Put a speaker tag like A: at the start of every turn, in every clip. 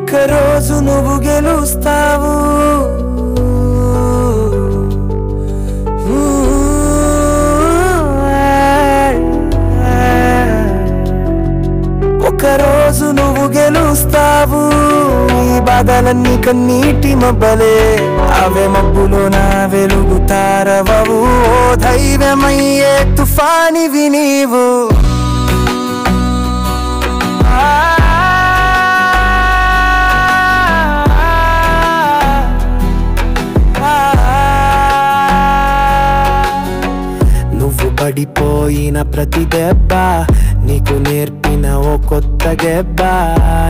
A: ఒక రోజు నువ్వు గెలుస్తావు, ఒక రోజు నువ్వు గెలుస్తావు. ఈ బాధలన్నీ కన్నీటి మబ్బలే, అవే మబ్బులోన వెలుగుతారవవు. ఓ ధైర్యమయ్యే తుఫానివి నీవు. నువ్వు పడిపోయిన ప్రతి దెబ్బ నీకు నేర్పిన ఓ కొత్త గెబ్బ.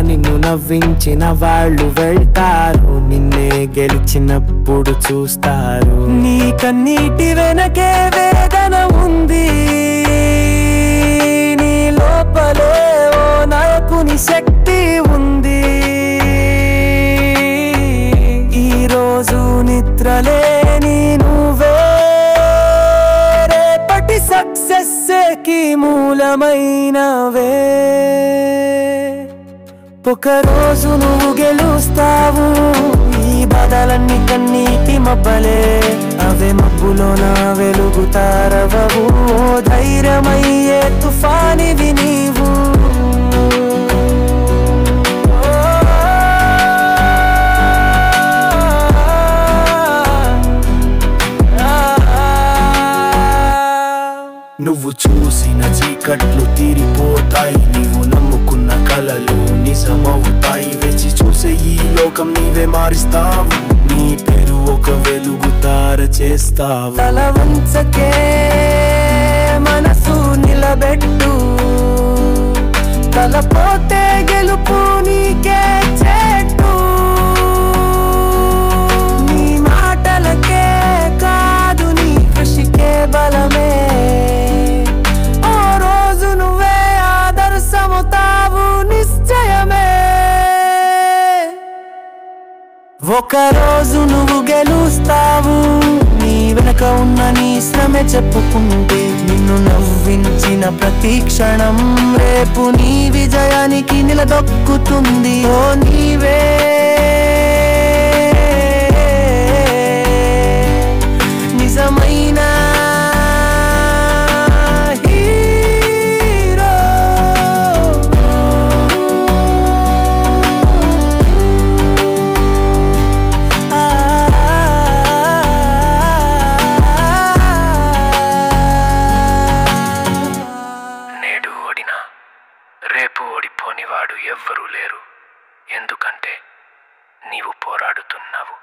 A: నిన్ను నవ్వించిన వాళ్ళు వెళ్తారు, నిన్నే గెలిచినప్పుడు చూస్తారు. నీ కన్నీటి వెనకే వేదన ఉంది, నీ లోపలే ఓ నాయకుని శక్తి ఉంది. ఈరోజు నిద్రలేని నువ్వే రేపటి సక్సెస్ కి మూలమైనవే. ఒక రోజు నువ్వు గెలుస్తావు, ఈ బాధలన్నీ కన్నీటి మబ్బలే, అవే మబ్బులోన వెలుగుతారవవు. ఓ ధైర్యమయ్యే తుఫానివి నీవు. నువ్వు చూసిన చీకట్లు తీరిపోతాయి, నీవు నమ్ముకున్న కలలు నిజమవుతాయి. వేచి చూసే ఈ లోకం నీవే మారుస్తావు, నీ పేరు ఒక వెలుగుతార చేస్తావు. తల వంచకే మనసు నిలబెట్టు, తలపోతే గెలుపు నీకే చెట్టు. నీ మాటలకే కాదు నీ కృషికే బలమే. ఒక రోజు నువ్వు గెలుస్తావు, నీ వెనక ఉన్న నీ శ్రమే చెప్పుకుంటే. నిన్ను నవ్వించిన ప్రతి క్షణం రేపు నీ విజయానికి నిలదొక్కుతుంది. ఓ నీవే నిజమైన రేపు ఓడిపోని వాడు ఎవ్వరూ లేరు, ఎందుకంటే నీవు పోరాడుతున్నావు.